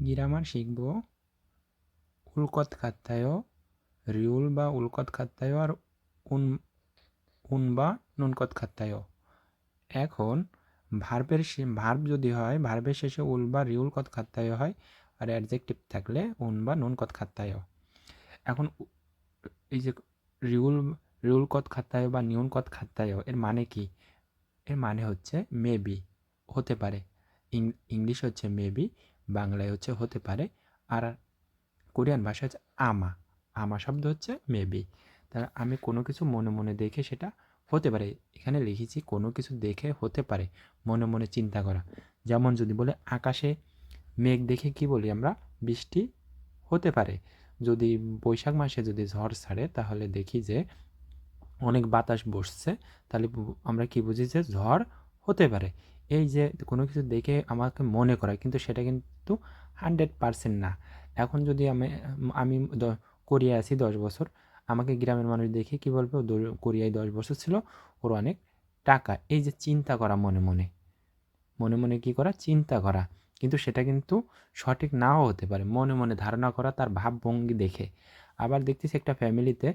Grammar শিখব উল্কত খাত্তায়, রিউল বা উল্কত খাত্তায় আর উন উন বা নুনকত খাত্তায়। এখন ভার্ব যদি হয় ভার্বের শেষে উল বা রিউল কত খাত্তায় হয়, আর অ্যাডজেক্টিভ থাকলে উন বা নুন কত খাত্তায়। এখন এই যে রিউল রিউল কত খাত্তায় বা নিউন কত খাত্তায় এর মানে কি? এর মানে হচ্ছে মেবি, হতে পারে। ইংলিশ হচ্ছে মেবি, বাংলায় হচ্ছে হতে পারে, আর কোরিয়ান ভাষা হচ্ছে আমা। আমা শব্দ হচ্ছে মেবি। তাহলে আমি কোনো কিছু মনে মনে দেখে সেটা হতে পারে, এখানে লিখেছি কোনো কিছু দেখে হতে পারে, মনে মনে চিন্তা করা। যেমন যদি বলে আকাশে মেঘ দেখে কি বলি আমরা? বৃষ্টি হতে পারে। যদি বৈশাখ মাসে যদি ঝড় ছাড়ে তাহলে দেখি যে অনেক বাতাস বসছে, তাহলে আমরা কি বুঝি যে ঝড় হতে পারে। এই যে কোনো কিছু দেখে আমাকে মনে করা, কিন্তু সেটা কিন্তু 100% না। এখন যদি আমি আমি কোরিয়ায় আছি 10 বছর, আমাকে গ্রামের মানুষ দেখে কি বলবে? ও কোরিয়ায় 10 বছর ছিল, ওর অনেক টাকা। এই যে চিন্তা করা মনে মনে, মনে মনে কি করা? চিন্তা করা। কিন্তু সেটা কিন্তু সঠিক নাও হতে পারে, মনে মনে ধারণা করা তার ভাবভঙ্গি দেখে। আবার দেখতেছি একটা ফ্যামিলিতে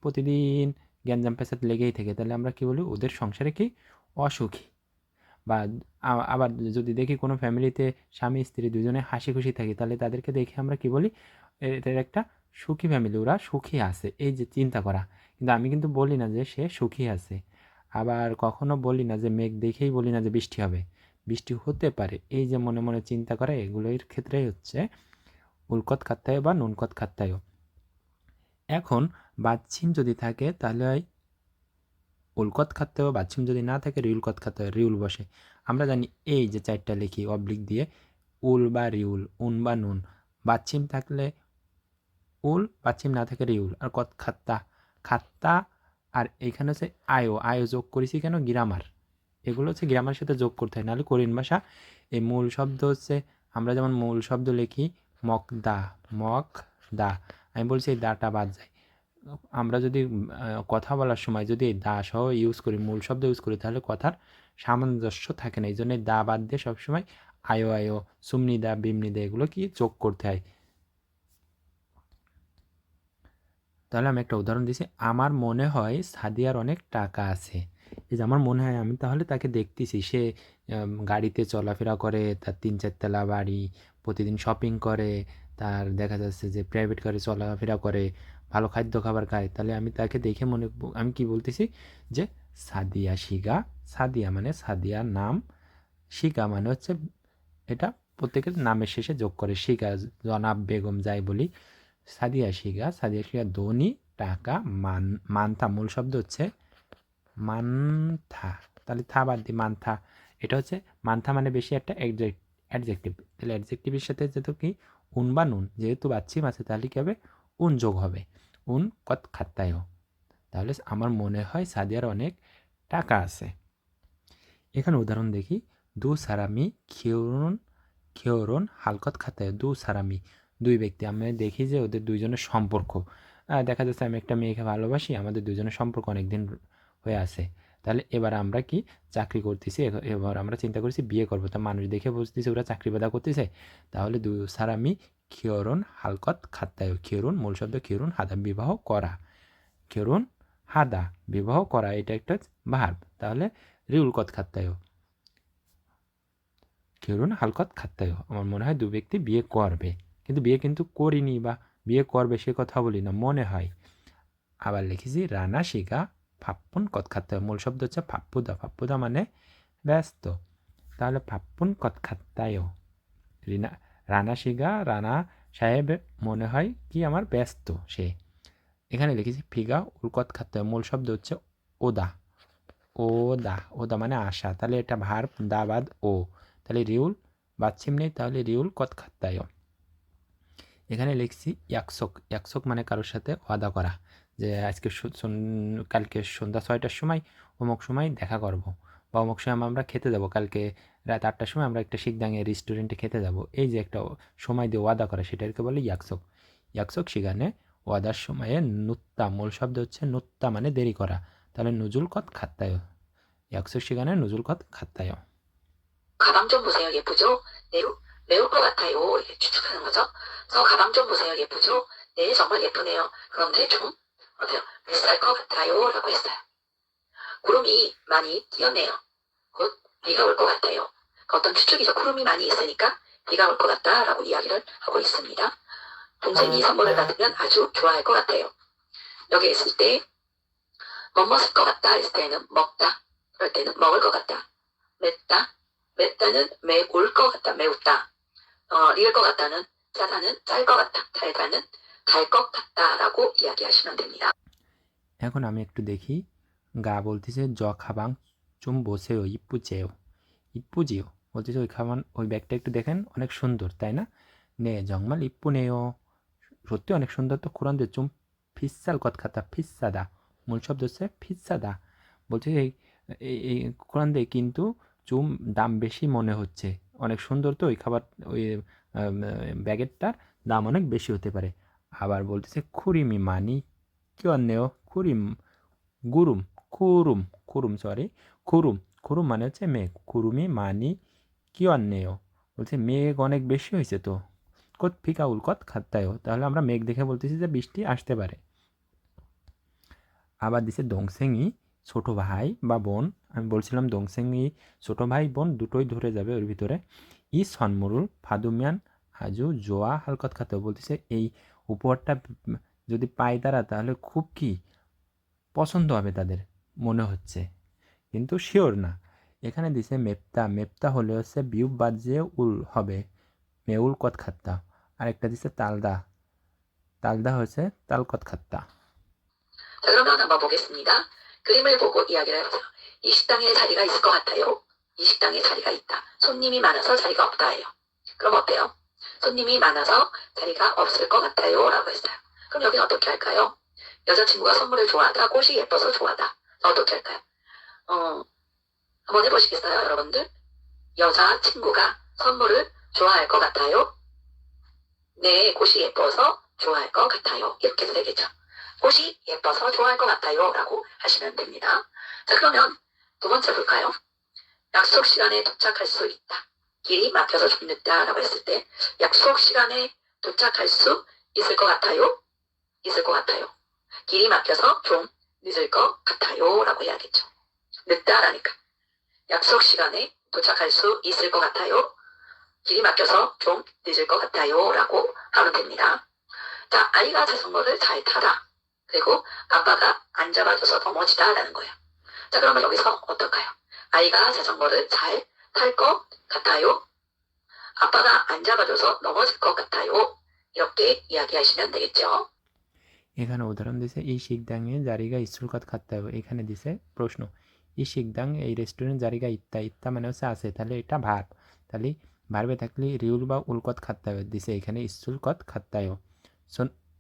প্রতিদিন গ্যাঞ্জাম পেঁচাদ লেগেই থাকে, তাহলে আমরা কি বলি? ওদের সংসারে কি অসুখী। বা আবার যদি দেখি কোনো ফ্যামিলিতে স্বামী স্ত্রী দুজনে হাসি খুশি থাকে, তাহলে তাদেরকে দেখে আমরা কি বলি? এদের একটা সুখী ফ্যামিলি, ওরা সুখী আছে। এই যে চিন্তা করা। কিন্তু আমি কিন্তু বলি না যে সে সুখী আছে। আবার কখনো বলি না যে মেঘ দেখেই বলি না যে বৃষ্টি হবে, বৃষ্টি হতে পারে। এই যে মনে মনে চিন্তা করা, এগুলোর ক্ষেত্রেই হচ্ছে উল্কত খাত্তায় বা নুনকত খাত্তায়। এখন বাচ্ছিম যদি থাকে তাহলে হয় উল্কত খাত্তায়, বাচ্ছিম যদি না থাকে রিউলকত খাত্তায়, রিউল বসে। আমরা জানি এই যে 4টা লিখি অবলিক দিয়ে, উল বা রিউল, উন বা নুন। বাচ্ছিম থাকলে উল, বাচ্ছিম না থাকে রিউল। আর কত খাত্তা, খাত্তা। আর এইখানে হচ্ছে আয়ো, আয়ো যোগ করেছি কেন? গ্রামার। এগুলো হচ্ছে গ্রামারের সাথে যোগ করতে হয়, নাহলে কোরিয়ান ভাষা এই মূল শব্দ হচ্ছে, আমরা যেমন মূল শব্দ লিখি মক দা, মক দা, আমি বলছি এই দাটা বাদ যায়। আমরা যদি কথা বলার সময় যদি এই দা সহ ইউজ করি, মূল শব্দ ইউজ করি, তাহলে কথার সামঞ্জস্য থাকে না। এই জন্য দা বাদ দিয়ে সবসময় আয়ো আয়ো, সুমনি দা, বিমনি দা এগুলো কি যোগ করতে হয়। তাহলে আমি একটা উদাহরণ দিছি, আমার মনে হয় সাদিয়ার অনেক টাকা আছে। এই যে আমার মনে হয়, আমি তাহলে তাকে দেখতেছি, সে গাড়িতে চলাফেরা করে, তার 3-4 তলা বাড়ি, প্রতিদিন শপিং করে, তার দেখা যাচ্ছে যে প্রাইভেট কারে চলাফেরা করে, ভালো খাদ্য খাবার খায়। তাহলে আমি তাকে দেখে আমি কি বলতেছি? যে সাদিয়া শিগা, সাদিয়া মানে সাদিয়ার নাম, শিগা মানে হচ্ছে এটা প্রত্যেকের নামের শেষে যোগ করে শিগা, জনাব, বেগম যাই বলি। সাদিয়া শিগা, সাদিয়া শিগা ধনী, টাকা, মান্থা, মূল শব্দ হচ্ছে মান্থা। তাহলে থা বাদ দিই, মান্থা। এটা হচ্ছে মান্থা মানে বেশি একটা অ্যাডজেক্টিভ। তাহলে অ্যাডজেক্টিভের সাথে যেহেতু কি উন বা নুন, যেহেতু বাচ্চিম আছে তাহলে কি হবে? উন যোগ হবে। উন কত খাত্তায়। তাহলে আমার মনে হয় সাদিয়ার অনেক টাকা আছে। এখানে উদাহরণ দেখি, দু সারামি খিওরন, খিওরন হালকত খাতায়। দু সারামি, দুই ব্যক্তি। আমি দেখি যে ওদের দুইজনের সম্পর্ক, দেখা যাচ্ছে আমি একটা মেয়েকে ভালোবাসি, আমাদের দুজনের সম্পর্ক অনেকদিন হয়ে আছে। তাহলে এবার আমরা কি চাকরি করতেছি, এবার আমরা চিন্তা করছি বিয়ে করবো। তা মানুষ দেখে বুঝতেছে ওরা চাকরি বাদা করতেছে। তাহলে দু সারামি খিওরন হালকত খাত্তায়। খিওরন মূল শব্দ, খিওরন হাদা বিবাহ করা, খিওরন হাদা বিবাহ করা, এটা একটা ভার্ব। তাহলে রিউল কত খাত্তায়, কেউরুন হালকত খাত্তায়। আমার মনে হয় দু ব্যক্তি বিয়ে করবে, কিন্তু বিয়ে কিন্তু করিনি বা বিয়ে করবে সে কথা বলি না, মনে হয়। আবার লিখেছি রানা শিগা ফাপ্পুন কত খাত্তায়। মূল শব্দ হচ্ছে ফাপ্পুদা, ফাপ্পুদা মানে ব্যস্ত। তাহলে ফাপ্পুন কত খাত্তায়, রিনা, রানা শিগা, রানা সাহেব মনে হয় কি আমার ব্যস্ত সে। এখানে লিখেছি ফিগা উলকত খাত্তায়। মূল শব্দ হচ্ছে ওদা, ওদা, ওদা মানে আশা। তাহলে এটা ভার্ব, দা বাদ ও, তাহলে রিউল বাচ্ছিম নেই, তাহলে রিউল কত খাত্তায়। এখানে লিখছি একশোক, একশোক মানে কারোর সাথে ওয়াদা করা, যে আজকে কালকে সন্ধ্যা 6টার সময় অমুক সময় দেখা করব, বা অমুক সময় আমরা খেতে যাব, কালকে রাত 8টার সময় আমরা একটা শিকদাঙে রেস্টুরেন্টে খেতে যাব। এই যে একটা সময় দিয়ে ওয়াদা করা, সেটাকে বলে ইয়াকশোক। ইয়াকশোক শিগানে ওয়াদার সময়ে নুত্তা, মূল শব্দ হচ্ছে নুত্তা মানে দেরি করা। তাহলে নুজুল কত খাত্তায়, 약속 시간에 누줄 것 같아요. 가방 좀 보세요. 예쁘죠? 네, 매울 것 같아요. 이렇게 추측하는 거죠. 그래서 가방 좀 보세요. 예쁘죠? 네, 정말 예쁘네요. 그런데 좀 어때요? 비쌀 것 같아요. 라고 했어요. 구름이 많이 끼었네요. 곧 비가 올 것 같아요. 어떤 추측이죠. 구름이 많이 있으니까 비가 올 것 같다 라고 이야기를 하고 있습니다. 동생이 선물을 받으면 아주 좋아할 것 같아요. 여기 있을 때 먹을 것 같다 했을 때는 먹다, 그럴 때는 먹을 것 같다. 맵다는 매울 것 같다, 매웠다. 익을 것 같다는 짜다는 짤 것 같다, 달다는 달 것 같다라고 이야기하시면 됩니다. এখন আমি একটু দেখি গা বলতেছে জ খাবাং চুম বসেও ইপ্পুচেও ইপ্পুজিও বলতেছে ওই খাবার ওই ব্যাগটা একটু দেখেন অনেক সুন্দর তাই না নে জংমাল ইপ্পুনেও সত্যি অনেক সুন্দর তো কোরআন চুম ফিসাল কত খাতা ফিসাদা মূল শব্দ হচ্ছে ফিসাদা বলছে এই কোরআন দিয়ে কিন্তু চুম দাম বেশি মনে হচ্ছে অনেক সুন্দর তো ওই খাবার ওই ব্যাগেরটার দাম অনেক বেশি হতে পারে আবার বলতেছে খুরিমি মানি কেউ নেও খুরিম গুরুম খুরুম খুরুম সরি খুরুম খুরুম মানে হচ্ছে মেঘ খুরুমি মানি কেউ নেও বলছে মেঘ অনেক বেশি হয়েছে তো কত ফিকা উলকত খাত্তায়ও তাহলে আমরা মেঘ দেখে বলতেছি যে বৃষ্টি আসতে পারে আবার দিছে দংসেংই ছোট ভাই বা বোন আমি বলছিলাম দংসেংই ছোট ভাই বোন দুটোই ধরে যাবে ওর ভিতরে ই সনমুরুল ফাদুমিয়ান আজু জোয়া হালকত খাতেও বলতেছে এই উপহারটা যদি পায় তারা তাহলে খুব কি পছন্দ হবে তাদের মনে হচ্ছে কিন্তু শিওর না এখানে দিছে মেপ্তা মেপ্তা হলে হচ্ছে বিউব বাদ যে উল হবে মেউল কত খাত্তা আরেকটা দিছে তালদা তালদা হচ্ছে তালকত খাত্তা 자, 그러면 한번 보겠습니다. 그림을 보고 이야기를 해보세요. 이 식당에 자리가 있을 것 같아요. 이 식당에 자리가 있다. 손님이 많아서 자리가 없다예요. 그럼 어때요? 손님이 많아서 자리가 없을 것 같아요. 라고 했어요. 그럼 여기는 어떻게 할까요? 여자친구가 선물을 좋아하다. 꽃이 예뻐서 좋아하다. 어떻게 할까요? 한번 해보시겠어요, 여러분들? 여자친구가 선물을 좋아할 것 같아요. 네, 꽃이 예뻐서 좋아할 것 같아요. 이렇게 해도 되겠죠. 꽃이 예뻐서 좋아할 것 같아요. 라고 하시면 됩니다. 자, 그러면 두 번째 볼까요? 약속 시간에 도착할 수 있다. 길이 막혀서 좀 늦다. 라고 했을 때 약속 시간에 도착할 수 있을 것 같아요. 있을 것 같아요. 길이 막혀서 좀 늦을 것 같아요. 라고 해야겠죠. 늦다라니까. 약속 시간에 도착할 수 있을 것 같아요. 길이 막혀서 좀 늦을 것 같아요. 라고 하면 됩니다. 자, 아이가 자전거를 잘 타다. 그리고 아빠가 안 잡아줘서 넘어지다라는 거예요. 자, 그러면 여기서 어떨까요? 아이가 자전거를 잘 탈 것 같아요. 아빠가 안 잡아줘서 넘어질 것 같아요. 이렇게 이야기하시면 되겠죠. এখানে উদাহরণ দিছে এই শিকদাংয়ে জারিগা স্কুলকত খাত্তায় এখানে দিছে প্রশ্ন এই শিকদাং এই রেস্টুরেন্ট জারিগা ইত্তা ইত্তা মানে হচ্ছে আছে তাহলে এটা ভার্ব তাহলে ভার্বে থাকলে রিউল বা উলকত খাত্তায় দিছে এখানে স্কুলকত খাত্তায়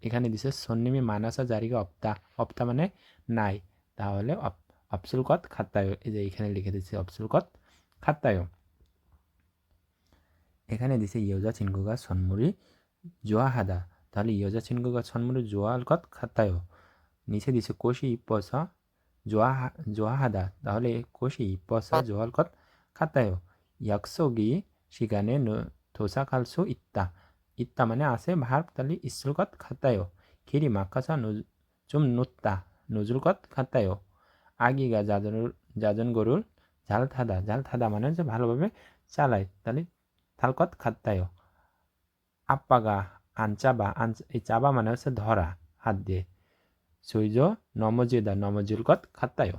এখানে দিছে সন্নিমি মানাসা জারিগা অপ্তা অপ্তা মানে নাই তাহলে অপসুলকত খাত্তায় এই যে এখানে লিখে দিচ্ছে অপসুলকত খাত্তায় এখানে দিছে ইয়জা চিনগুগা সন্মুরি জোয়াহাদা তাহলে 여자친구가 선물을 좋아할 것 같아요. নিচে দিছে 꽃이 이뻐서 좋아하다. তাহলে 꽃이 이뻐서 좋아할 것 같아요. 약속이 시간에 도착할 수 있다. 있다 মানে আছে ভার্ব তাহলে 있을 것 같아요. 길이 막혀서 좀 늦을 것 같아요. 아기가 자전거를 잘 타다 মানে যে ভালোভাবে চালায় তাহলে 탈 것 같아요. 아빠가 안 짜봐 이 짜봐 মানে হচ্ছে ধরা হাত দিয়ে সৈজ 넘어지다 넘어질 것 같아요.